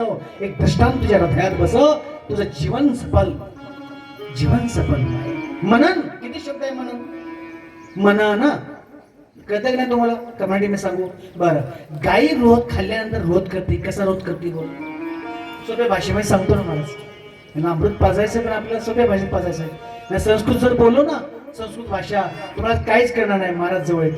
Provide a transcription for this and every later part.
एक दृष्टांत तुझ्या हृदयात बसव, तुझं जीवन सफल, जीवन सफल. मनन किती शब्द आहे? मनन, मनाना कळतं की नाही तुम्हाला? मराठी मी सांगू बरं. गाई रोज खाल्ल्यानंतर रोध करते. कसा रोध करते? बोल, सोप्या भाषेमध्ये सांगतो ना महाराज. अमृत पाजायचं पण आपल्याला सोप्या भाषेत पाजायचं आहे. संस्कृत जर बोललो ना, संस्कृत भाषा तुम्हाला काहीच करणार नाही. महाराज जवळ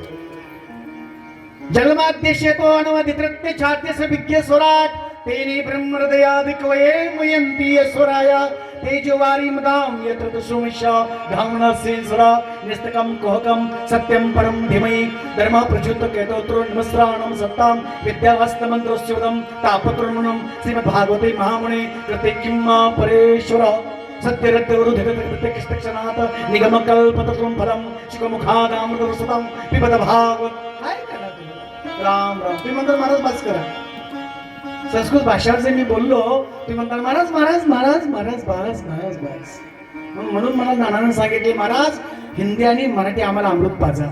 जन्माद्यशेतो अनवधित्रत्य छात्य विद्ये स्वराट तेने ब्रह्महृदयादिकवये मयंती स्वराया तेजवारी मदाम यत्र तुषुमिषा धामना सेंसरा निस्तकम कोहकम सत्यम परम धीमहि धर्म प्रच्युत केतोत्र नमस्राणम सत्ताम विद्यावस्तमंत्रोस्योदम तापत्रुणम श्रीमद् भागवते महामुने कृते किम्मा परेश्वर सत्यरत्तवरुधिगतकृत्यक्षणात निगमकल्पतत्वं फलम शिखमुखादामृतरसतां पिबत भागवत. काय करणार तुम्ही? राम राम. तुम्ही म्हणता महाराज बस करा. संस्कृत भाषा जे मी बोललो तुम्ही म्हणता महाराज महाराज महाराज महाराज महाराज महाराज बस. म्हणून मला नानानं सांगितले महाराज हिंदी आणि मराठी आम्हाला अमृत पाजा.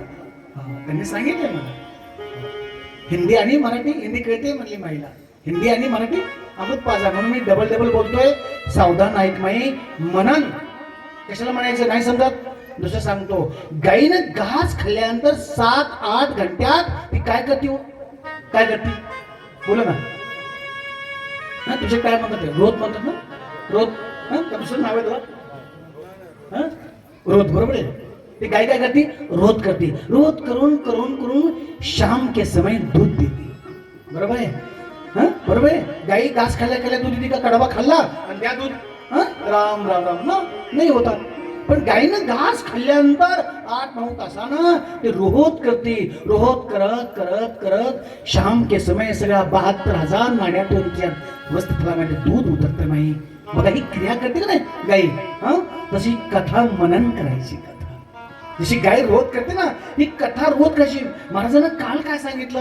त्यांनी सांगितले मला हिंदी आणि मराठी. हिंदी कळते म्हणली महिला, हिंदी आणि मराठी अमृत पाजा. म्हणून मी डबल डबल बोलतोय. सावधान ऐक माई. मनन कशाला म्हणायचं नाही समजत? दुसरं सांगतो. गाईनं घास खाल्ल्यानंतर 7-8 घंट्यात ती काय करते? काय करते? बोला ना. हा तुझे काय म्हणतात? रोध म्हणतात ना? रोध. दुसरं नाव आहे तुला? रोध. बरोबर आहे. ती गाय काय करते? रोध करते. रोध करून करून करून शाम के समय दूध देते. बरोबर आहे? बरोबर आहे. गाई घास खाल्ल्या खाल्ल्या दूध देते का? कडवा खाल्ला आणि द्या दूध. राम राम राम ना नाही होता. पण गायीनं घास खाल्ल्यानंतर 8-9 तासानं ते रोहोत करते. रोहोत करत करत करत शाम के समय सगळ्या 72,000 नाड्यातून वस्त्रफलामध्ये दूध उतरते नाही. बघा ही क्रिया करते का नाही गाई? तशी कथा मनन करायची. कथा जशी गाय रोध करते ना, ही कथा रोध कशी. महाराजांना काल काय सांगितलं,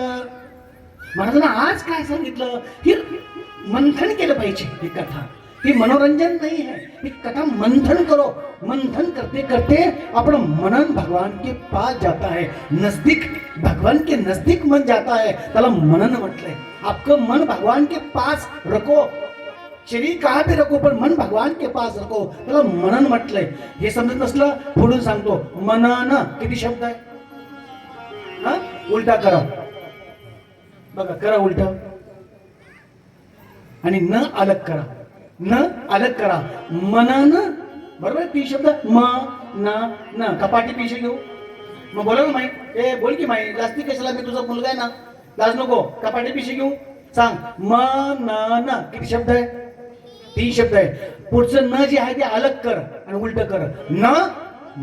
महाराजांना आज काय सांगितलं, ही मंथन केलं पाहिजे. ही कथा ही मनोरंजन नहीं है. ही कथा मंथन करो. मंथन करते करते अपना मनन भगवान के पास जाता है. नजदीक भगवान के नजदीक मन जाता है. त्याला मनन म्हटलंय. आपकं मन भगवान के पास रखो. शरीर कहाँ पे रखो पण मन भगवान के पास रखो. त्याला मनन म्हटलंय. हे समजत नसलं पुढून सांगतो. मनन किती शब्द आहे? उलटा करा. बघा करा उलटा आणि न अलग करा. न अलग करा. मनन. बरोबर. 3 शब्द म न न. कपाटी पिशे घेऊ. मग बोला ना माई. ए बोल की माई. जास्ती कशाला? मी तुझा मुलगा आहे ना. लाज नको. कपाटी पिशे घेऊ. सांग. म न न. किती शब्द आहे? 3 शब्द आहे. पुढचं न जे आहे ते अलग कर आणि उलट कर. न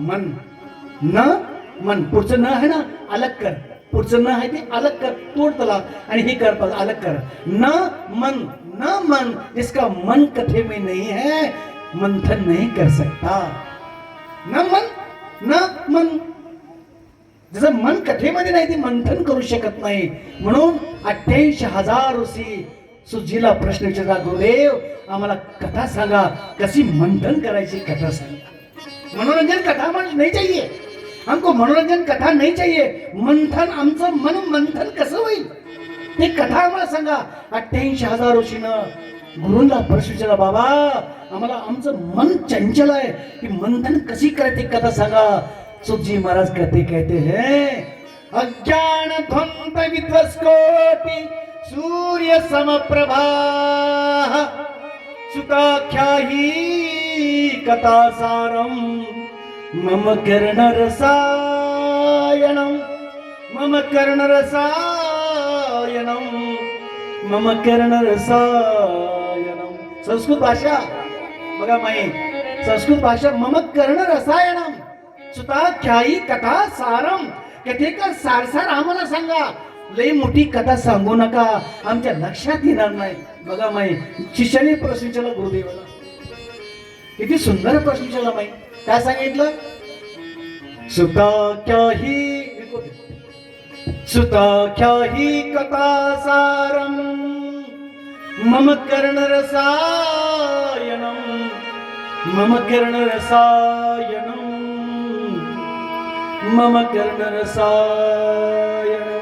मन. न मन. पुढचं न आहे ना अलग कर. पुढचं न आहे ते अलग कर. तोड त्याला आणि हे कर अलग कर. न मन. न मन. जिसका मन कथे में नहीं है मंथन नहीं कर सकता. न मन न मन. जसं मन कथेमध्ये नाही ते मंथन करू शकत नाही. म्हणून 88,000 ऋषी सुजीला प्रश्न विचारला, गुरुदेव आम्हाला कथा सांगा, कशी मंथन करायची कथा सांगा. मनोरंजन कथा नहीं चाहिए हमको. मनोरंजन कथा नहीं चाहिए. मंथन आमचं मन मंथन कसं होईल ते कथा आम्हाला सांगा. 88,000 ऋषीनं गुरुंना प्रश्न विचारला, बाबा आम्हाला आमचं मन चंचल आहे की मंथन कशी करायची कथा सांगा. सुखजी महाराज कहते हैं अज्ञान ध्वंत विध्वस्कोटि सूर्य समप्रभा सुताख्याही कथा सारम मम कर्ण रसायनम. मम कर्ण रसायनम. मम कर्ण रसायनम. संस्कृत भाषा बघा माई. संस्कृत भाषा. मम कर्ण रसायनम सुताख्यायी कथा सारम. कथेचा सारसार आम्हाला सांगा. लई मोठी कथा सांगू नका, आमच्या लक्षात येणार नाही. बघा माई शिष्याने प्रश्न विचारला गुरुदेवाला. किती सुंदर प्रश्न विचारला माई. काय सांगितलं? सुताख्यायी सुताख्यायी कथा सारम मम कर्ण रसायनम. मम कर्ण रसायनम. मम कर्ण रसायनम.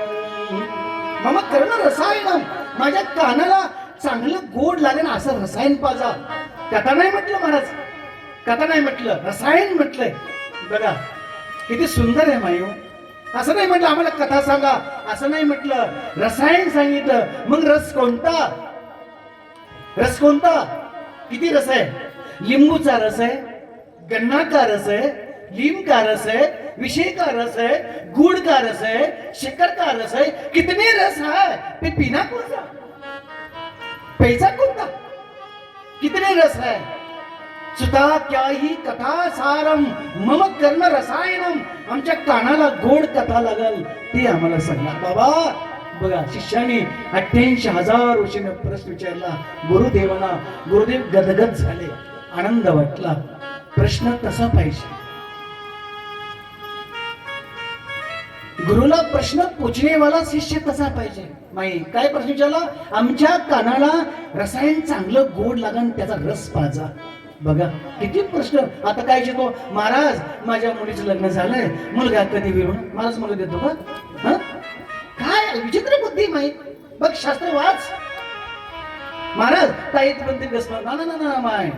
मम कर्ण रसायनम. माझ्या कानाला चांगलं गोड लागेल असं रसायन पाजा. कथा नाही म्हटलं महाराज, कथा नाही म्हटलं, रसायन म्हटलंय. बघा किती सुंदर आहे मायू. असं नाही म्हटलं आम्हाला कथा सांगा, असं नाही म्हटलं, रसायन सांगितलं. मग रस कोणता? रस कोणता? किती रस आहे? लिंबूचा रस आहे, गन्ना का रस है, नीम का रस है, विषय का रस है, गुड़ का रस है, शक्कर का रस है. कितने रस है? पे पीना कौन सा? पैसा कौन था? कितने रस है? सुता क्या ही कथा सारम मम कर्म रसायनम. आमच्या कानाला गोड कथा लागल ते आम्हाला सांगा बाबा. बघा शिष्याने 88,000 वर्षाने प्रश्न विचारला गुरुदेवांना. गुरुदेव गदगद झाले, आनंद वाटला. प्रश्न तसा पाहिजे. गुरुला प्रश्न पूछने वाला शिष्य तसा पाहिजे. माई काय प्रश्न विचारला? आमच्या कानाला रसायन चांगलं गोड लागन त्याचा रस पाजा. बघा किती प्रश्न. आता काय विचारतो? महाराज माझ्या मुलीचं लग्न झालंय, मुलगा कधी विरून? महाराज मुलगा देतो का? हा काय विचित्र बुद्धी माई. बघ शास्त्र वाच. महाराज ताईत बनते भस्म. ना ना ना माय,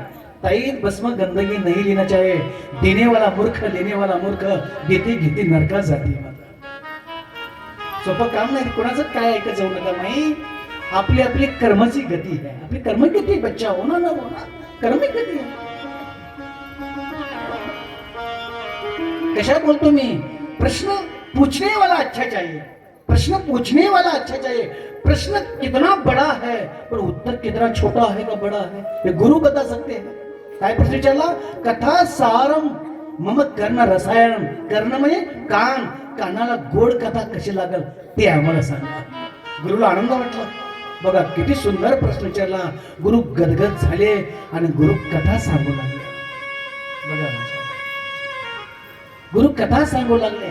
ताईत भस्म गंदगी नहीं लेना चाहिए. देने वाला मूर्ख, लेने वाला मूर्ख, देते घेते नरका जाती. सोपं काम नाही. कोणाचं काय ऐकत जाऊ नका माई. आपली आपली कर्माची गती आहे. आपली कर्म गती बच्चा होना ना होना कर्म गती आहे. कशा बोलतो मी? प्रश्न पूछने वाला अच्छा चाहिए, प्रश्न पूछने वाला अच्छा चाहिए. प्रश्न कितना बड़ा है पर उत्तर कितना छोटा है का बड़ा है ये गुरु बता सकते हैं. काय प्रश्न विचारला? कथा सारम मम कर्ण रसायन. कर्ण म्हणजे कान, कानाला गोड कथा कशी लागल ते आम्हाला सांगा. गुरुला आनंद वाटला. बघा किती सुंदर प्रश्न विचारला. गुरु गदगद झाले आणि गुरु कथा सांगू लागले. बघा माझ्या गुरु कथा सांगू लागले.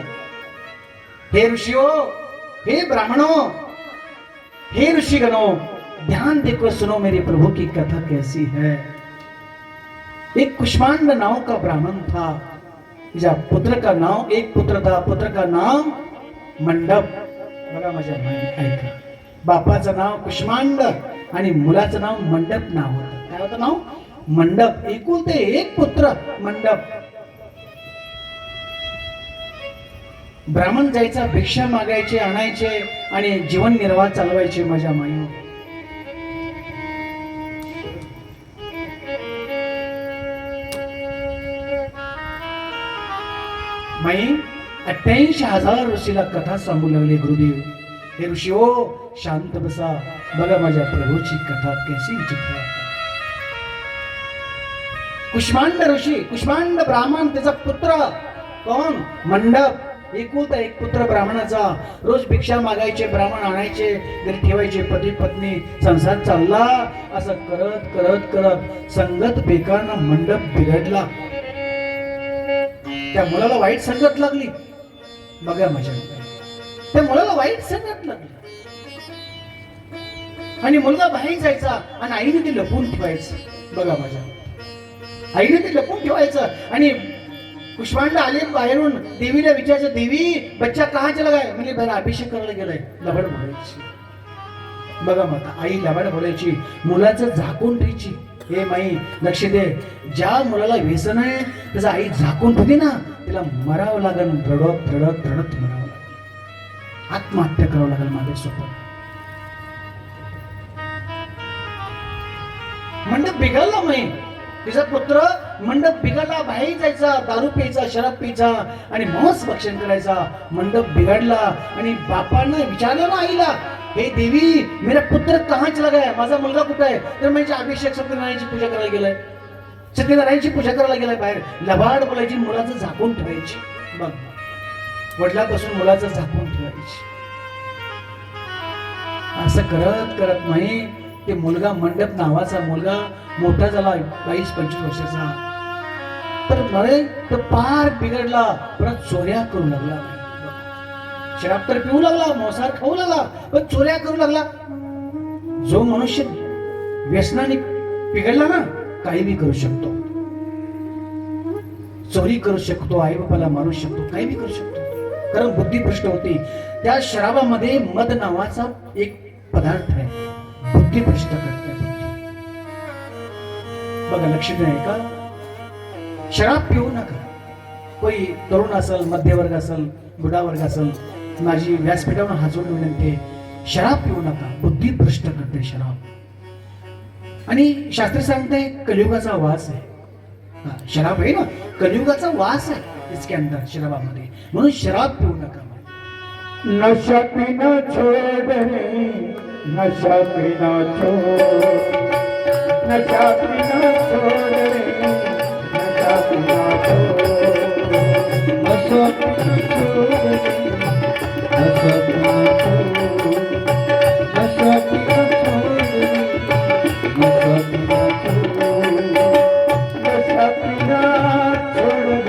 हे ऋषियो, हे ब्राह्मणों, हे ऋषिगणों, ध्यान देकर सुनो मेरे प्रभु की कथा कैसी है. एक कुष्मांड नाव का ब्राह्मण था. तिच्या पुत्र का नाव, एक पुत्र था, पुत्र का नाम मंडप. बघा माझ्या ऐका, बापाचं नाव कुष्मांड आणि मुलाचं नाव मंडप नाव होतं. काय होतं नाव? मंडप. एकुलते एक पुत्र मंडप. ब्राह्मण जायचा, भिक्षा मागायचे, आणायचे आणि जीवन निर्वाह चालवायचे. माझ्या माई माई 88,000 ऋषीला कथा सांगू लागले गुरुदेव. हे ऋषी हो शांत बसा. बघा माझ्या प्रभूची कथा कशी विचित्र आहे. कुष्मांड ऋषी, कुष्मांड ब्राह्मण, त्याचा पुत्र कोण? मंडप. एकुलता एक पुत्र ब्राह्मणाचा. रोज भिक्षा मागायचे, ब्राह्मण आणायचे, घरी ठेवायचे, पती पत्नी, संसार चालला. असं करत करत करत संगत बेकारनं मंडप बिघडला. त्या मुलाला वाईट संगत लागली. बघा माझ्या त्या मुलाला वाईट संगत लागली आणि मुलगा बाहेर जायचा आणि आईने ते लपवून ठेवायचं. बघा माझ्या आईने ते लपवून ठेवायचं. आणि कुष्मांड आले बाहेरून, देवीला विचारायचं, देवी बच्चा कहाँ चला गया? म्हणजे बाहेर अभिषेक करायला गेलाय. लबाड बोलायची. बघा माता आई लबाड बोलायची, मुलाचं झाकून ठेवायची. हे माई लक्ष दे, ज्या मुलाला व्यसन आहे त्याचा आई झाकून ठेवली ना, तिला मरावं लागेल. रडत रडत रडत मरावं लागेल. आत्महत्या करावं लागेल माझ्यासोबत. मंडप बिघडला माई. तिचा पुत्र मंडप बिघडला, बाहेर जायचा, दारू प्यायचा, शराब प्यायचा आणि मांस भक्षण करायचा. मंडप बिघडला आणि बापानं विचारलं ना आईला, हे देवी मेरा पुत्र कहाँ चला गया? माझा मुलगा कुठे आहे? तर म्हणजे अभिषेक सत्यनारायणची पूजा करायला गेलाय, सत्यनारायणची पूजा करायला गेलाय. बाहेर लबाड बोलायची, मुलाचं झाकून ठेवायची. बघ वडिलापासून मुलाचं झाकून ठेवायची. असं करत करत नाही ते मुलगा, मंडप नावाचा मुलगा मोठा झाला, 22-25 वर्षाचा. तर मरे तर पार बिघडला. परत चोऱ्या करू लागला. शराब तर पिऊ लागला, मांसाहार खाऊ लागला, पण चोऱ्या करू लागला. जो मनुष्य व्यसनाने बिघडला ना, काही बी करू शकतो. चोरी करू शकतो, आई बापाला मारू शकतो, काही बी करू शकतो. कारण बुद्धी भ्रष्ट होती. त्या शराबामध्ये मद नावाचा एक पदार्थ आहे, बुद्धी भ्रष्ट करते बघा. लक्ष नाही का? शराब पिऊ नका. कोणी तरुण असेल, मध्यवर्ग असेल, बुडा वर्ग असेल, माझी व्यासपीठावर हात जोडून विनंती आहे, शराब पिऊ नका. बुद्धी भ्रष्ट करते शराब. आणि शास्त्र सांगते कलियुगाचा वास आहे. शराब आहे ना, कलियुगाचा वास आहे इसके अंदर शराबामध्ये, म्हणून शराब पिऊ नका. नशा पीना छोड़ रे, नशा पीना छोड़, नशा पीना छोड़ रे, नशा पीना छोड़, नशा पीना छोड़ रे, नशा पीना छोड़, नशा पीना छोड़ रे, नशा पीना छोड़, नशा पीना छोड़ रे,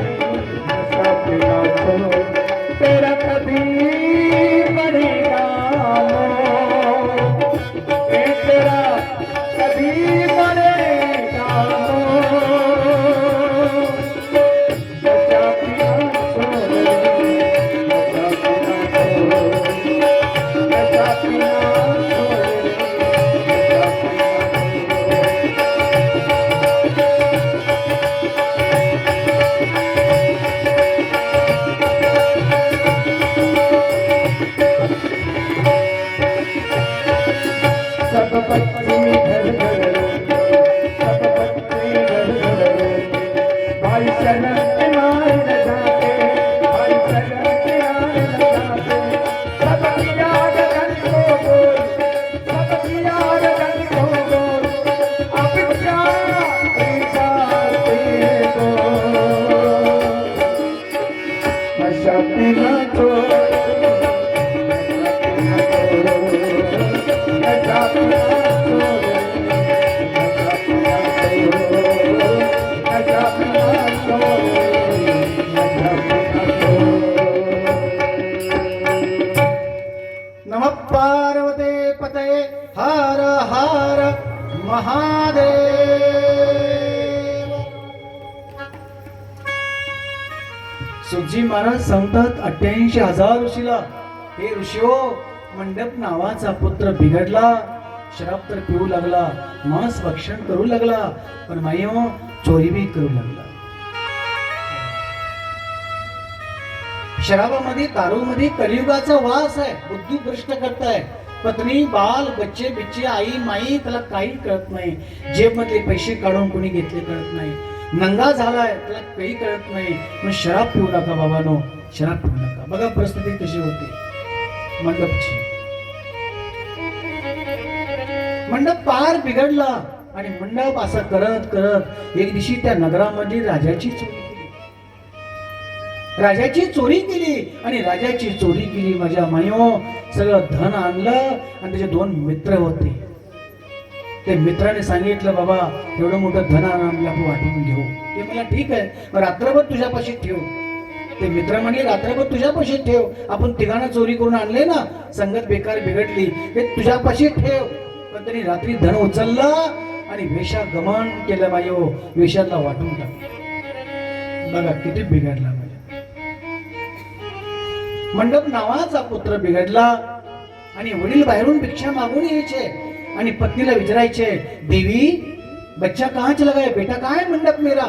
नशा पीना छोड़, तेरा कभी बढ़ेगा लो, तेरा कभी बढ़ेगा लो, नशा पीना छोड़ रे, नशा पीना छोड़, नशा पीना छोड़ रे, नशा सब बच्चे घर घर रोते, सब बच्चे घर घर रोते, भाई शरण के मार न जाते, भाई शरण के मार न जाते, सब किया गगन को बोल, सब किया गगन को बोल, अब क्या जाते हो, नशा पीना छोड़, नशा पीना छोड़, नशा पीना छोड़, नशा पीना छोड़, नशा पीना छोड़। नमः पार्वते पतये हर हर महादेव. सुखजी महाराज सांगतात 88,000 ऋषीला, हे ऋषीओ, मंडप नावाचा पुत्र बिघडला, शराब तर पिऊ लागला, मांस भक्षण करू लागला, पण माईओ चोरी बी करू लागला. शराबामध्ये, दारूमध्ये कलियुगाचा वास आहे. बुद्धी भ्रष्ट करताय. पत्नी, बाल, बच्चे बिच्चे, आई माई, त्याला काही कळत नाही. जेब मधले पैसे काढून कोणी घेतले कळत नाही. नंगा झालाय, त्याला काही कळत नाही. पण शराब पिऊ नका बाबानो, शराब पिऊ नका. बघा परिस्थिती कशी होती मंडपची. मंडप पार बिघडला आणि मंडप असं करत करत एक दिवशी त्या नगरामध्ये राजाची चोरी केली. राजाची चोरी केली आणि राजाची चोरी केली माझ्या मायो. सगळं धन आणलं आणि त्याचे 2 मित्र होते. ते मित्राने सांगितलं, बाबा एवढं मोठं धन आणलं आपण वाटून घेऊ. ते मला ठीक आहे, मग रात्रभर तुझ्यापाशी ठेव. ते मित्र म्हणले, रात्रभर तुझ्यापाशी ठेव. आपण तिघांना चोरी करून आणले ना, संगत बेकार बिघडली, ते तुझ्यापाशी ठेव. पण त्यांनी रात्री धन उचललं आणि वेशागमन केलं. मायो वेशातला वाटून टाकलं. बघा किती बिघडला. मंडप नावाचा पुत्र बिघडला आणि वडील बाहेरून भिक्षा मागून यायचे आणि पत्नीला विचारायचे, देवी बच्चा कहाँ चला गया, बेटा कहाँ है मंडप मेरा,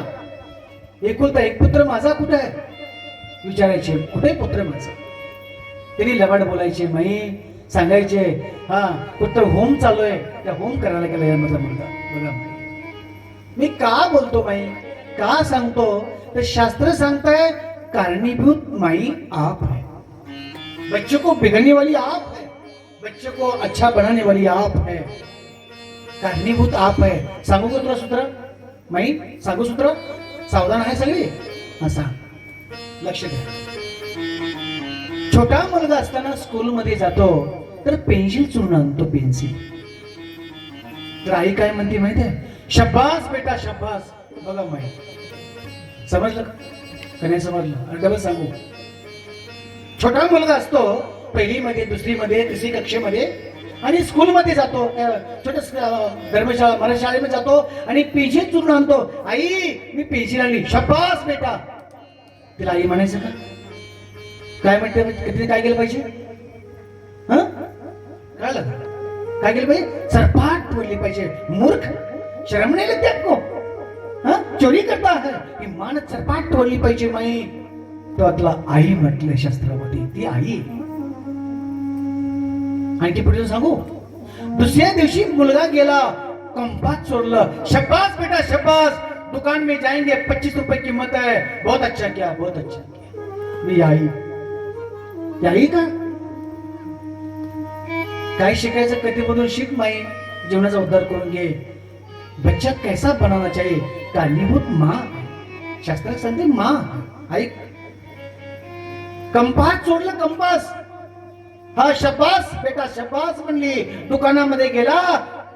एकुलता एक पुत्र माझा कुठे आहे. विचारायचे, कुठे पुत्र माझा. त्यांनी लबाड बोलायचे, माई सांगायचे, हा पुत्र होम चालू आहे, त्या होम करायला गेला माझा मुलगा. बघा मी का बोलतो माई, का सांगतो, तर शास्त्र सांगताय कारणीभूत माई आप है. बच्चों को बिगड़ने वाली आप है, बच्चों को अच्छा बनाने वाली आप है, कारणीभूत आप है. सांगू का तुला सूत्र माई, सांगू सूत्र. सावधान आहे सगळे. हा सांग, लक्ष द्या. छोटा मुलगा असताना स्कूल मध्ये जातो तर पेन्सिल चुरून आणतो. पेन्सिल तर आई काय म्हणते माहिती आहे, शब्बास बेटा शब्बास. बघा माई, समजलं का नाही समजलं, डबल सांगू. छोटा मुलगा असतो, 1ली मध्ये, 2री मध्ये, 3री कक्षेमध्ये आणि स्कूल मध्ये जातो, छोट्या धर्मशाळा मराठी शाळेमध्ये जातो आणि पेन्सिल चुरून आणतो. आई मी पेन्सिल आणली, शब्बास बेटा. तिला आई म्हणायचं का, काय म्हणते, किती काय केलं पाहिजे, हा कळलं. काय केलं पाहिजे? सरपाट बोलली पाहिजे. मूर्ख, शर्म नाही लगती आपको? हाँ? चोरी करता है, ही मान सरपाट बोलली पाहिजे. माई तो तुला आई म्हटलं शास्त्रामध्ये, ती आई. आणखी पुढे सांगू, दुसऱ्या दिवशी मुलगा गेला, कंपास चोरलं. शब्बास बेटा शब्बास, दुकान में जाएंगे, 25 रुपए कीमत है. बहुत अच्छा किया, बहुत अच्छा किया. मी आई, आई का काय शिकायचं कधीमधून शिक माई, जीवनाचा उद्धार करून घे. बच्चा कैसा बनाना चाहिए, कारणीभूत माँ. शास्त्रात सांगते माँ. ऐक, कंपास चोरलं, कंपास. हा शब्बास बेटा शब्बास म्हणली. दुकानामध्ये गेला,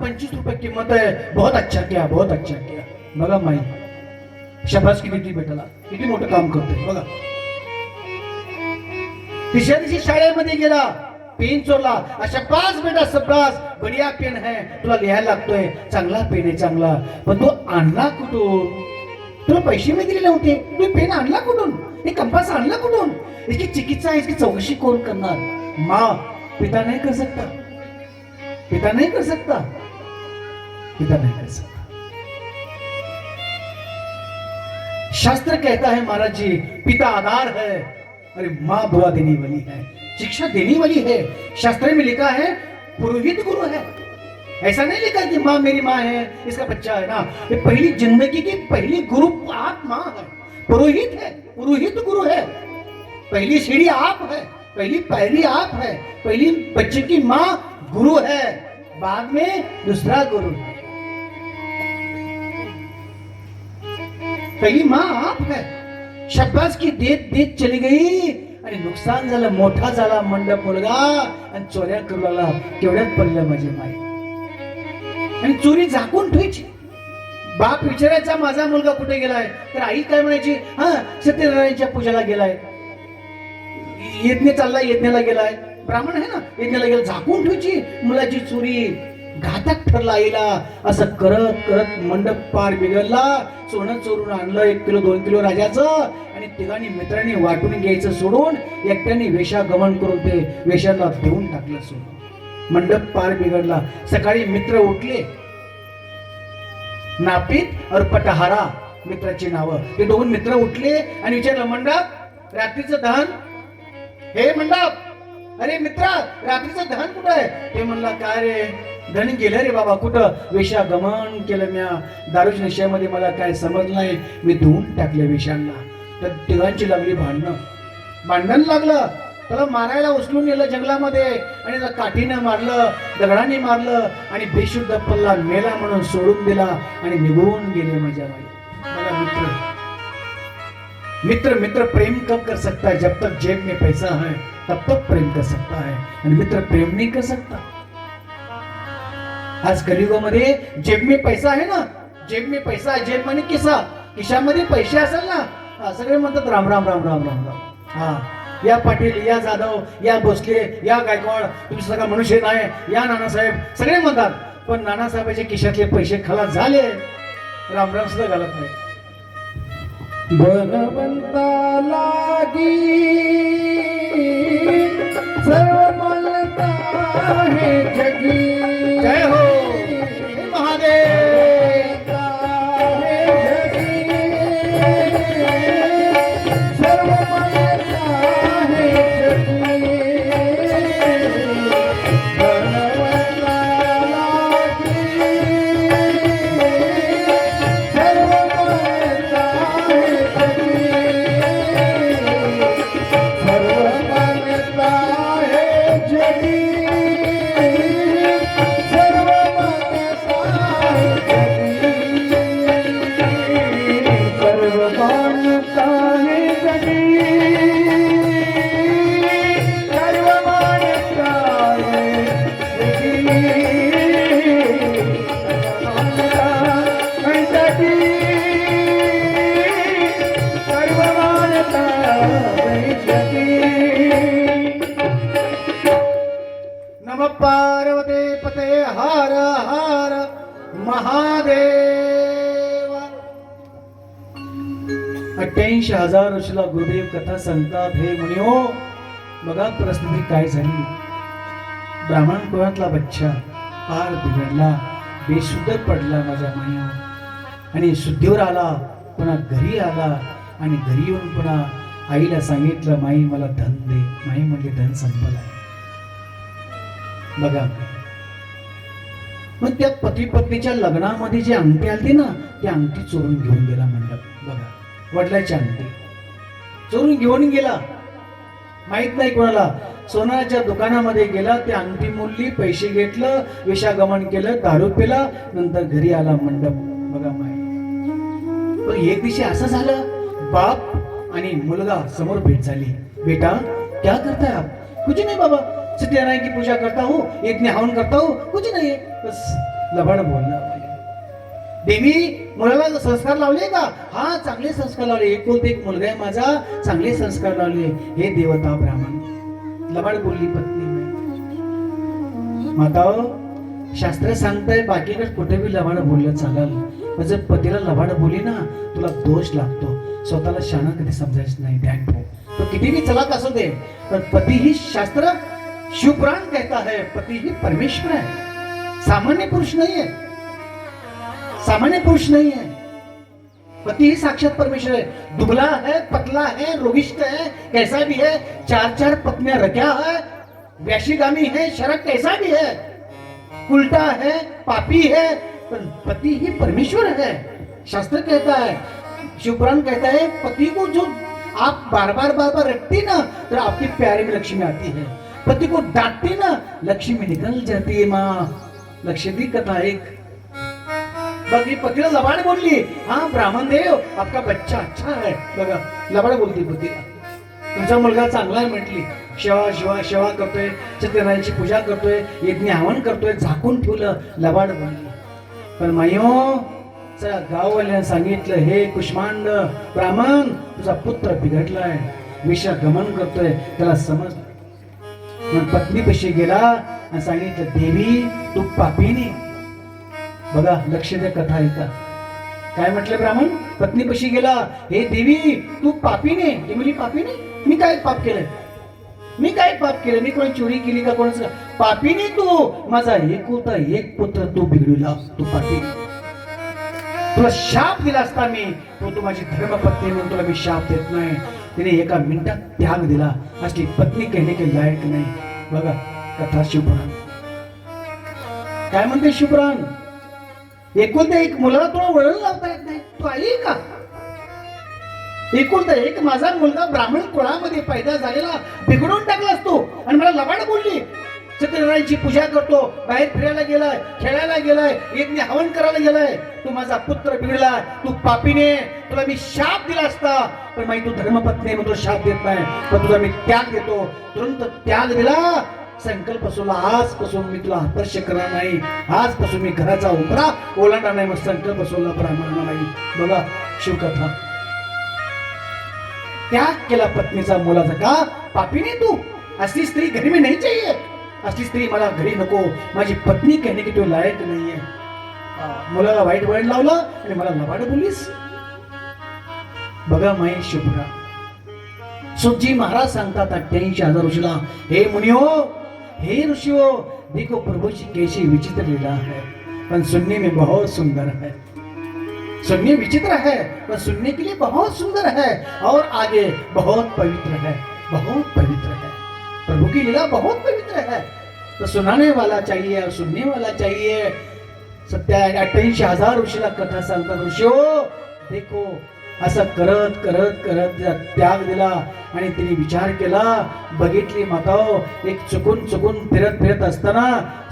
25 रुपये किंमत आहे. बहुत अच्छा किया, बहुत अच्छा किया. बघा माई, शब्बास किती ती बेटाला, किती मोठं काम करतोय बघा. तिसऱ्या दिवशी शाळेमध्ये गेला, पेन चोरला. शब्बास बेटा शब्बास, बढिया पेन है, तुला लिहायला लागतोय, चांगला पेन आहे चांगला. पण तू आणला कुठून? तुला पैसे मी दिले नव्हते, तू पेन आणला कुठून? हे कंपास आणला कुठून? इसकी चिकित्सा, इसकी चौकशी कोण करणार? माँ, पिता नहीं कर सकता, पिता नहीं कर सकता, पिता नहीं कर सकता. शास्त्र कहता है महाराज जी, पिता आधार है, अरे माँ दुआ देने वाली है, शिक्षा देने वाली है. शास्त्र में लिखा है पुरोहित गुरु है. ऐसा नहीं लिखा कि माँ मेरी माँ है, इसका बच्चा है ना. ये पहली जिंदगी की पहली गुरु आप माँ है, पुरोहित है, पुरोहित गुरु है. पहली सीढ़ी आप है, पहली पैरी आप है. पहली बच्चे की माँ गुरु है, बाद में दूसरा गुरु है. पहली माँ आप है. शब्बास की देत देत चली गई आणि नुकसान झालं, मोठा झाला मंडप मुलगा आणि चोऱ्या करू लागला. केवढ्यात पडलं माझे माई. आणि चोरी झाकून ठेवायची. बाप विचारायचा माझा मुलगा कुठे गेलाय, तर आई काय म्हणायची, हा सत्यनारायणच्या पूजेला गेलाय, यज्ञ चाललाय, यज्ञाला गेलाय. ब्राह्मण आहे ना, यज्ञाला गेला. झाकून ठेवायची मुलाची चोरी. घातक ठरला आईला. असं करत करत मंडप पार बिघडला. सोनं चोरून आणलं 1 किलो 2 किलो राजाचं, आणि तिघांनी मित्रांनी वाटून घ्यायचं सोडून एकट्याने वेशागमन करून ते वेशाला देऊन टाकलं सोडून. मंडप पार बिघडला. सकाळी मित्र उठले, नापित और पटहारा मित्राची नावं. ते दोन मित्र उठले आणि विचारलं, मंडप रात्रीचं दहन. हे मंडप, अरे मित्रा रात्रीचं दहन कुठं आहे? ते म्हणला, काय रे धन गेलं रे बाबा. कुठं? वेशागमन केलं म्या, दारूच्या नशेमध्ये मला काय समजलं नाही, मी धुवून टाकलं वेशांना. तर तिघांची लागली भांडणं. भांडण लागलं, त्याला मारायला उचलून नेलं जंगलामध्ये आणि त्याला काठीनं मारलं, दगडाने मारलं आणि बेशुद्ध पल्ला मेला म्हणून सोडून दिला आणि निघून गेले माझ्या बाई. मला मित्र मित्र प्रेम कब कर सकता है? जब तक जेब में पैसा है तब तक प्रेम कर सकता है, आणि मित्र प्रेम नहीं कर सकता. आज कलियुगामध्ये जेब में पैसा आहे ना, जेब में पैसा आहे, जेब म्हणजे किसा, खिशामध्ये पैसे असेल ना, सगळे म्हणतात राम राम राम राम राम राम. हा, या पाटील, या जाधव, या भोसले, या गायकवाड, तुम्ही सगळं मनुष्य नाही, या नानासाहेब, सगळे म्हणतात. पण नानासाहेबांच्या खिशातले पैसे खलास झाले, राम राम सुद्धा घालत नाही. भगवंता लागी सर्व मलता है जगी. जय हो महादेव. सर्व मलता है जगी. भगवंता लागी सर्व मलता है जगी. सर्व मलता है जगी. नम पार्वते पते हर हर महादेव. 88,000 वर्षाला गुरुदेव कथा सांगतात. हे मुनिओ, बघा परिस्थिती काय झाली. ब्राह्मण कुळातला बच्चा फार बिघडला, बेशुद्ध पडला माझ्या माया. आणि शुद्धीवर आला, पुन्हा घरी आला आणि घरी येऊन पुन्हा आईला सांगितलं, माई मला धन दे. माई म्हणजे धन संपलं आहे. बघा, मग त्या पती पत्नीच्या लग्नामध्ये जी अंगठी आलती ना, ती अंगठी चोरून घेऊन गेला मंडप. बघा, वडिलाची अंगठी चोरून घेऊन गेला, माहित नाही कोणाला. सोनाच्या दुकानामध्ये गेला, ती अंगठी मोडली, पैसे घेतलं, वेशागमन केलं, दारू पिला, नंतर घरी आला मंडप. बघा माई. पण एक दिवशी असं झालं, बाप आणि मुलगा समोर भेट झाली. बेटा क्या करता है आप? कुछ नहीं बाबा, सत्यनारायण की पूजा करता हूँ, यज्ञ हवन करता हूँ, कुछ नहीं है. बस लबाड बोलला. देवी मुलाला संस्कार लावले का? हा, चांगले संस्कार लावले. एकुलता एक मुलगा आहे माझा, चांगले संस्कार लावले. हे देवता ब्राह्मण. लबाड बोलली पत्नी. माता, शास्त्र सांगताय बाकीकडे कुठे बी लबाड बोललं चालल, पण जर पतीला लबाड बोली ना, तुला दोष लागतो. स्वतःला शहाणा कधी समजायचं नाही. ध्यान ठेव. तो किती भी चलाक असू दे, पण पती ही शास्त्र शिवपुराण कहता है, पति ही परमेश्वर है, सामान्य पुरुष नहीं है. सामान्य पुरुष नहीं है. पति ही साक्षात परमेश्वर है. दुबला है, पतला है, रोगिष्ठ है, कैसा भी है, 4-4 पत्नियां रखा है, वैशीगामी है, शरक कैसा भी है, उल्टा है, पापी है, पर पति ही परमेश्वर है. शास्त्र कहता है, शिवपुराण कहता है, पति को जो आप बार बार रखती ना, तो आपकी प्यारे में लक्ष्मी आती है. पति को डांटती ना, लक्ष्मी निकल जाती है. माँ लक्ष्य दी कथा एक. बाकी पतीला लबाड बोलली. हाँ ब्राह्मण देव, आपका बच्चा अच्छा है. बघा, लबाड बोलती पतीला. तुमचा मुलगा चांगला आहे म्हटली. सेवा करतोय, सत्यनारायणची पूजा करतोय, यज्ञ हवन करतोय, झाकून ठेवलं, लबाड बोलली. पण मायो गाववाल्याने सांगितलं, हे कुष्मांड ब्राह्मण, तुझा पुत्र बिघडलाय, विषगमन करतोय, त्याला समज. मग पत्नी पशी गेला आणि सांगितलं, देवी तू पापीने. बघा, लक्ष द्या, कथा ऐका. काय म्हटलं ब्राह्मण? पत्नी पशी गेला, हे देवी तू पापीने. ती म्हणली, पापीने? मी काय पाप केलंय? मी काय पाप केलं? मी कोणी चोरी केली का? कोणाचं? पापीने तू. माझा एकुलता एक पुत्र तू बिघडविला, तू पापी. तुला शाप दिला असता मी, तू माझी धर्मपत्नी म्हणून तुला मी शाप देत नाही. तिने एका मिनिटात त्याग दिला. असली पत्नी कहने के लायक नाही. बघा कथा शिवपुराण काय म्हणते. शिवपुराण, एकुलता एक मुलाला तुला वळण लावता येत नाही, तू आई का? एकुलता एक माझा मुलगा ब्राह्मण कुळामध्ये पैदा झालेला बिघडून टाकलास तू, आणि मला लबाड बोलली. सत्यनारायणची पूजा करतो, बाहेर फिरायला गेलाय, खेळायला गेलाय, यज्ञ हवन करायला गेलाय, तू माझा पुत्र बिघडलाय, तू पापीने. तुला मी शाप दिला असता, पण माहिती तू धर्मपत्नी म्हणून शाप देत नाही, पण तुझा मी त्याग देतो. तुरंत त्याग दिला. संकल्प सोडला, आजपासून मी तुला स्पर्श करणार नाही, आजपासून मी घराचा उंबरा ओलांडणार नाही. मग संकल्प सोडला ब्राह्मणाला नाही. बघा शिवकथा. त्याग केला पत्नीचा, मुलाचा. का? पापीने तू. असली स्त्री घरी मी नाही चाहिए. असली स्त्री मला घरी नको. माझी पत्नी कहने की तू लायक नाहीये. मुलाला वाईट वळण लावलं आणि मला लबाड बोललीस. बघा माई शिवपुराण. सुखजी महाराज सांगतात 88,000 ऋषीला, हे मुनियो, हे ऋषियों, देखो प्रभु जी कैसी विचित्र लीला है, पर सुनने में बहुत सुंदर है. सुनने विचित्र है, पर सुनने के लिए बहुत सुंदर है, और आगे बहुत पवित्र है, बहुत पवित्र है. प्रभु की लीला बहुत पवित्र है. तो सुनाने वाला चाहिए और सुनने वाला चाहिए. 88,000 ऋषीला कथा सांगतात. ऋषियो देखो, असं करत करत करत त्याग दिला आणि तिने विचार केला. बघितली माताओ, एक चुकून फिरत असताना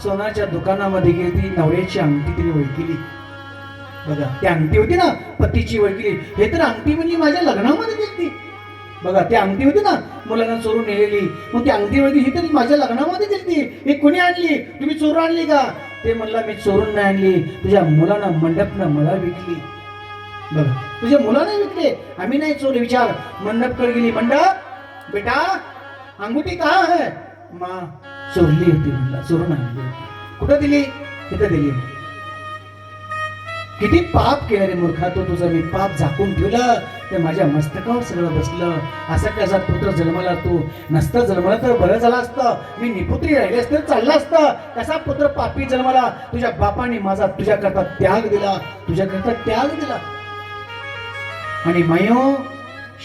सोनाच्या दुकानामध्ये गेली, नवऱ्याची अंगठी तिने ओळखली. बघा, ती अंगठी होती ना, पतीची ओळखली. हे तर अंगठी म्हणजे माझ्या लग्नामध्ये दिसती. बघा, ती अंगठी होती ना, मुलांना चोरून नेलेली, मग ती अंगठी ओळखली. ही तर माझ्या लग्नामध्ये दिसती. हे कोणी आणली? तुम्ही चोरून आणली का? ते म्हणला, मी चोरून नाही आणली, तुझ्या मुलांना मंडपनं मला विकली. बघा, तुझ्या मुलाने विकले, आम्ही नाही चोरी. विचार, मंडपकडे गेली. मंडप बेटा, अंगूठी कहा है? माँ चोरली होती म्हणला, चोरून आणली होती. कुठं दिली? तिथं दिली. किती पाप केलं रे मूर्खा तू, तुझं मी पाप झाकून ठेवलं ते माझ्या मस्तकावर सगळं बसलं. असं कसा पुत्र जन्माला तू नसतं जन्माला तर बरं झालं असतं, मी निपुत्री राहिले असते चाललं असतं. कसा पुत्र पापी जन्माला, तुझ्या बापाने माझा तुझ्याकरता त्याग दिला, तुझ्याकरता त्याग दिला. आणि मायो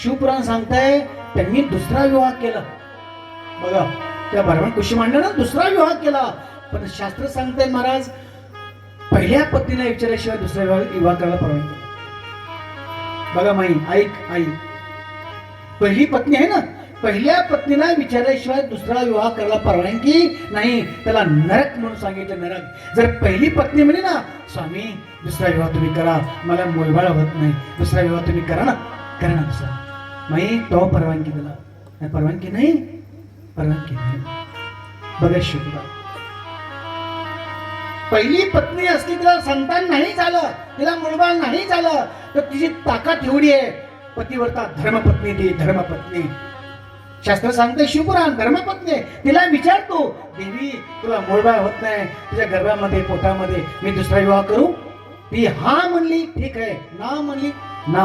शिवपुराण सांगताय त्यांनी दुसरा विवाह केला. बघा त्या ब्राह्मण कुशी मांडल्यानं दुसरा विवाह केला. पण शास्त्र सांगताय महाराज पहिल्या पत्नीला विचारल्याशिवाय दुसऱ्या विवाह करायला परवानगी नाही. बघा माई ऐक आई, पहिली पत्नी आहे ना, पहिल्या पत्नीला विचारल्याशिवाय दुसरा विवाह करायला परवानगी नाही. त्याला नरक म्हणून सांगितलं, नरक. जर पहिली पत्नी म्हणे ना स्वामी दुसरा विवाह तुम्ही करा, मला मुलबाळ होत नाही, दुसरा विवाह तुम्ही करा ना दुसरा, माई तो परवानगी दिला. परवानगी नाही, परवानगी नाही. बघा शुक्र पहिली पत्नी असली तिला संतान नाही झालं, तिला मुलबाळ नाही झालं तर तिची ताकद एवढी आहे, पतिव्रता धर्मपत्नी ती धर्मपत्नी. शास्त्र सांगते शिवपुराण धर्मपत्नी. तिला विचारतो देवी तुला मुलबाळ होत नाही, तुझ्या गर्भामध्ये पोटामध्ये मी दुसरा विवाह करू? ती हा म्हणली ठीक आहे, ना म्हणली ना.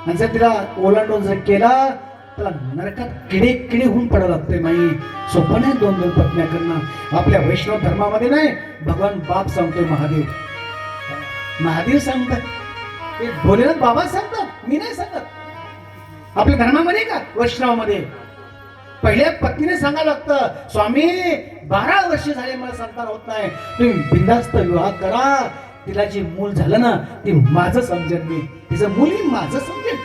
आणि जर तिला ओलांडून जर केला त्याला नरकात किडे किडे होऊन पडायला लागते. माई सोपं नाही दोन दोन पत्न्या करणं. आपल्या वैष्णव धर्मामध्ये नाही, भगवान बाप सांगतोय, महादेव सांगतात, ते भोलेनाथ बाबा सांगतात, मी नाही सांगत. आपल्या धर्मामध्ये का वैष्णवामध्ये पहिल्या पत्नीने सांगायला लागतं स्वामी 12 वर्ष झाले मला संतान होत नाही, तुम्ही बिनधास्त विवाह करा. तिला जे मूल झालं ना ते माझं समजेल, मी तिचं मूलही माझं समजेल.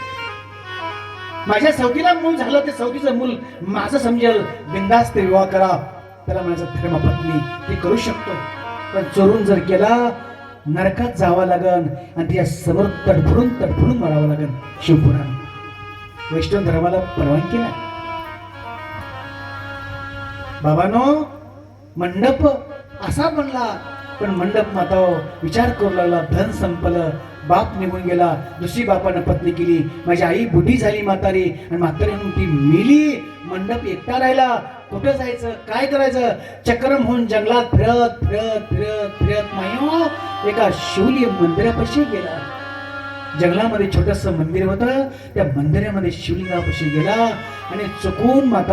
माझ्या सौतीला मूल झालं ते सौतीचं मूल माझं समजेल. बिनधास्त विवाह करा. त्याला माझं धर्मपत्नी ती करू शकतो. पण चोरून जर केला नरकात जावं लागन आणि तिच्या समोर तडफडून मरावं लागन. शिवपुराण वैष्णव धर्माला परवानगी नाही. बाबानो मंडप असा बनला, पण मंडप माता विचार करू लागला, धन संपलं, बाप निघून गेला, दुसरी बापानं पत्नी केली, माझी आई बुढी झाली म्हातारी, आणि म्हातारी म्हणून ती मेली. मंडप एकटा राहिला, कुठं जायचं काय करायचं? चक्रम होऊन जंगलात फिरत फिरत फिरत फिरत मायो एका शिवली मंदिरापाशी गेला. जंगलामध्ये छोटस मंदिर होतं, त्या मंदिरामध्ये शिवलिंगापाशी गेला आणि चुकून माता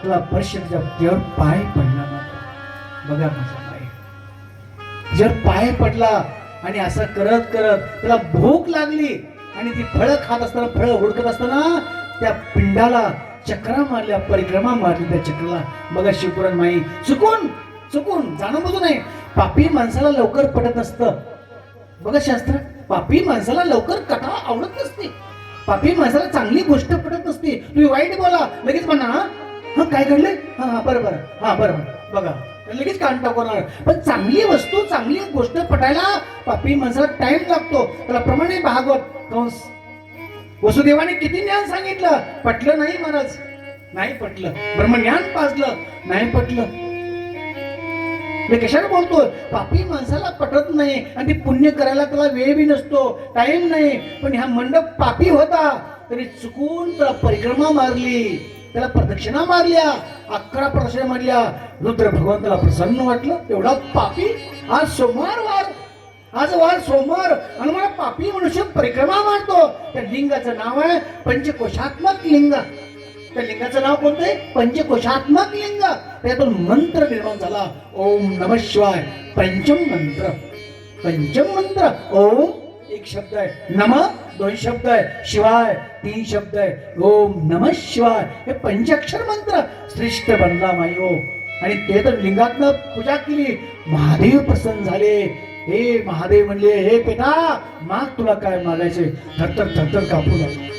तुला परिषदेच्या देवर पाय पडला. माता बघा माझा पाय जर पाय पडला आणि असं करत करत त्याला भूक लागली आणि ती फळं खात असताना, फळं हुडकत असताना त्या पिंडाला चक्रा मारल्या, परिक्रमा मारली त्या चक्राला. बघा शिवपुराण माई चुकून चुकून जाणून बुजून नाही. पापी माणसाला लवकर पटत नसतं. बघा शास्त्र, पापी माणसाला लवकर कथा आवडत नसते, पापी माणसाला चांगली गोष्ट पटत नसते. तुम्ही वाईट बोला लगेच म्हणा हा काय घडलंय, हा बरोबर, हा बरोबर, बघा लगेच कान टाकवणार. पण चांगली वस्तू चांगली गोष्ट पटायला पापी माणसाला टाइम लागतो. त्याला प्रमाणे भागवत कंस वसुदेवाने किती ज्ञान सांगितलं, पटलं नाही महाराज, नाही पटलं. ब्रह्मज्ञान पाजलं, नाही पटलं. मी कशाला बोलतोय, पापी माणसाला पटत नाही आणि ती पुण्य करायला त्याला वेळ बी नसतो, टाइम नाही. पण ह्या मंडप पापी होता तरी चुकून त्याला परिक्रमा मारली, त्याला प्रदक्षिणा मारल्या, 11 प्रदक्षिणा मारल्या. रुद्र भगवंताला प्रसन्न वाटलं. एवढा पापी, आज सोमवार वार, आज वार सोमवार आणि मला पापी मनुष्य परिक्रमा मारतो. त्या लिंगाचं नाव आहे पंचकोशात्मक लिंग. त्या लिंगाचं नाव कोणतं आहे? पंचकोशात्मक लिंग. त्यातून मंत्र निर्माण झाला, ओम नमः शिवाय. पंचम मंत्र, पंचम मंत्र. ओम एक शब्द आहे, नमः 2 शब्द आहे, शिवाय 3 शब्द आहे. ओम नमः शिवाय हे पंचाक्षर मंत्र श्रेष्ठ बनला मायो. आणि ते तर लिंगातनं पूजा केली, महादेव प्रसन्न झाले. हे महादेव म्हणले, हे बेटा माग तुला काय मागायचे? थरथर थरथर कापू लागले.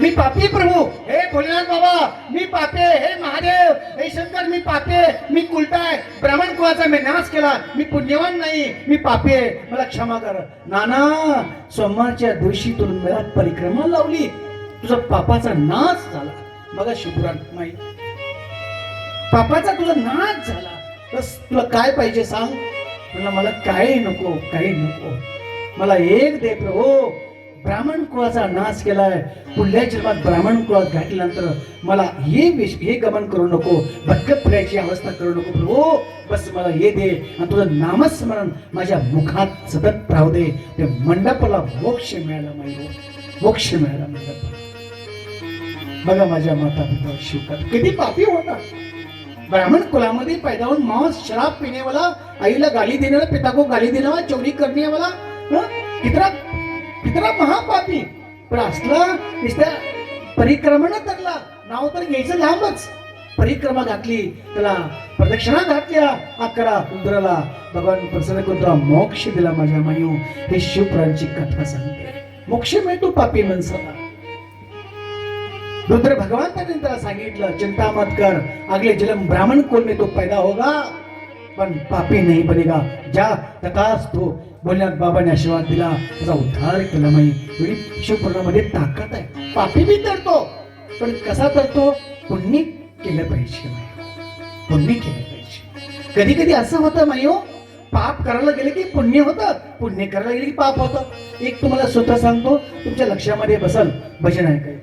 मी पापी प्रभू, हे भोलेनाथ बाबा मी पापे, हे महादेव, हे शंकर मी पापे, मी कुलटाय, ब्राह्मण कुळाचा मी नाश केला, मी पुण्यवान नाही, मी पापे, मला क्षमा कर. नाना सोमवारच्या दिवशी तुला मला परिक्रमा लावली, तुझा पापाचा नाश झाला. बघा शिवपुराण माई, पापाचा तुझा नाश झाला. बस तुला काय पाहिजे सांग? म्हणलं मला काही नको, काही नको, मला एक दे प्रभू. ब्राह्मण कुळाचा नाश केलाय, पुढल्या जन्मात ब्राह्मण कुळात घातल्यानंतर मला हे गमन करू नको, भटकत फिरायची अवस्था करू नको प्रभू, बस मला हे दे आणि तुझं नामस्मरण माझ्या मुखात सतत राहू दे. ते मंडपाला मोक्ष मिळाला, माझ्या मोक्ष मिळाला मंडपाला. बघा माझ्या माता पिता शिवकार किती पापी होता. ब्राह्मण कुलामध्ये पैदा होऊन मांस शराब पीने वाला, आईला गाली देने वाला, पिता को गाली देने वाला, चोरी करने वाला, कितना कितना महापापी. पण असला नुसत्या परिक्रमानं तरला, नाव तर घ्यायचं लांबच. परिक्रमा घातली, त्याला प्रदक्षिणा घातल्या 11 रुद्राला, भगवान प्रसन्न करून तुला मोक्ष दिला माझ्या मायू. हे शिवपुराणची कथा सांगते. मोक्ष मिळतो पापी माणसाला. रुद्र भगवान ने त्याला सांगितलं, चिंता मत कर, अगले जन्म ब्राह्मण कुल में तो पैदा होगा पण पापी नहीं बनेगा. जा तथाच तो बोलण्यात बाबाने आशीर्वाद दिला, त्याचा उद्धार केला. एवढी शिवपुराणामध्ये ताकद आहे. पापी बी तरतो, पण कसा तरतो? पुण्य केलं पाहिजे, पुण्य केलं पाहिजे. कधी कधी असं होतं मायो, पाप करायला गेले की पुण्य होतं, पुण्य करायला गेले की पाप होतं. एक तुम्हाला स्वतः सांगतो, तुमच्या लक्षामध्ये बसल, भजन आहे काय.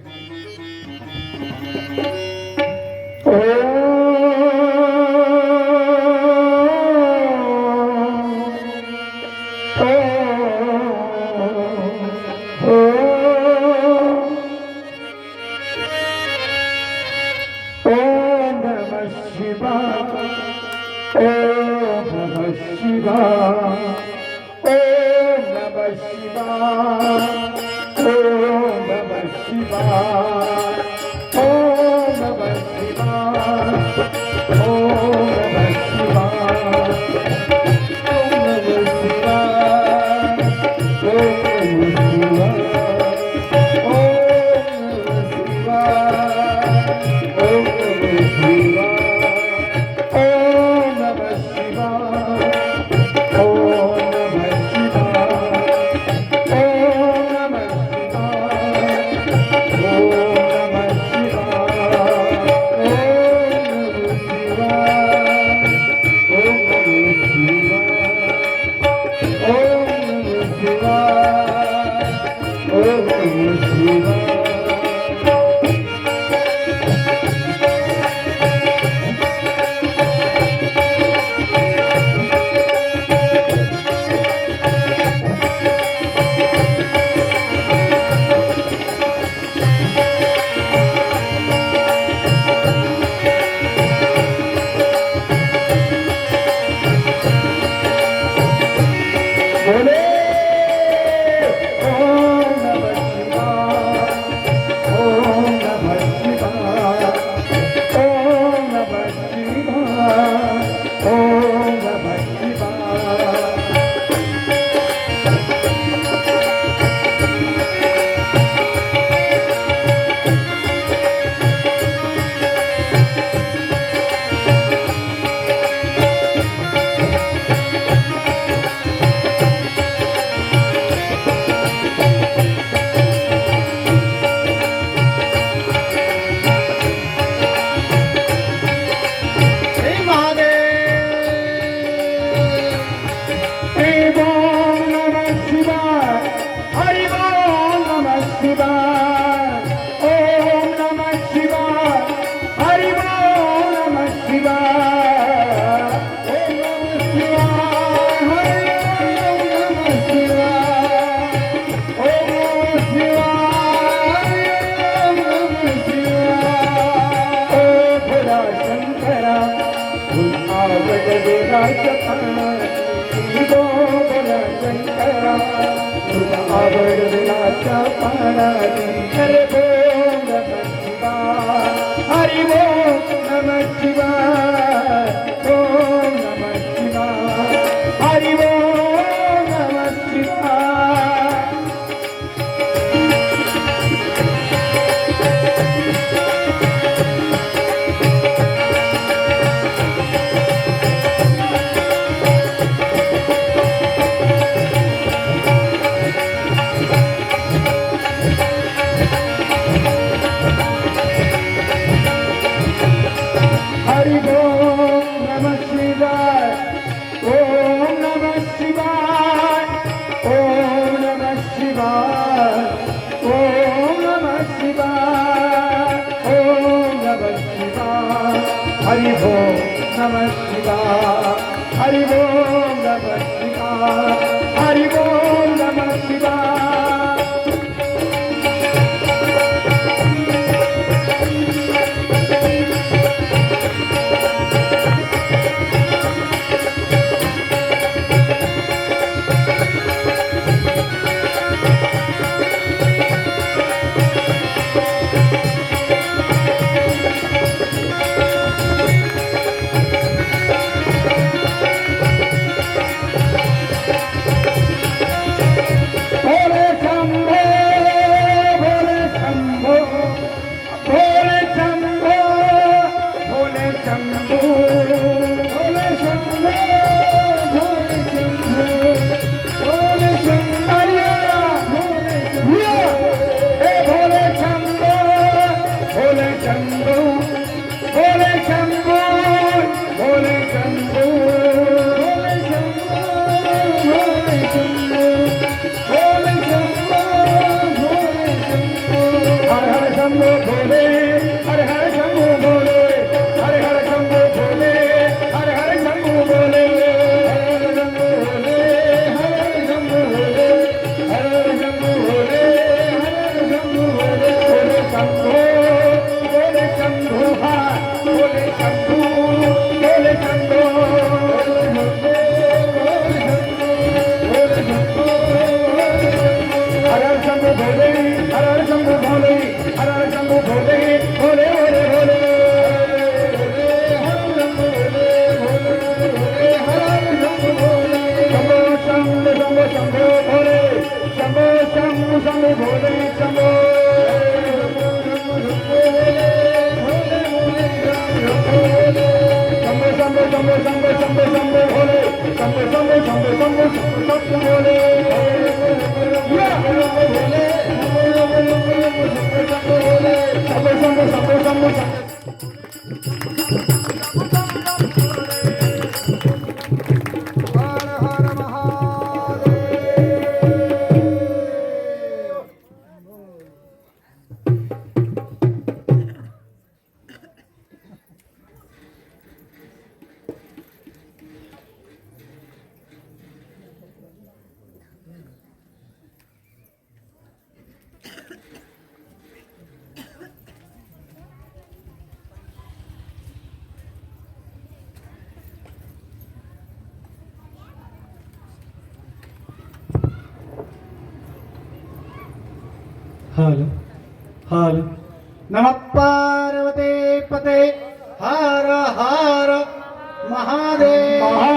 Shiva. हरि ओम नमः शिवाय हरि ओम नमः शिवाय हरि ओम नमः शिवाय हर हर नमः पार्वते पते हर हर महादेव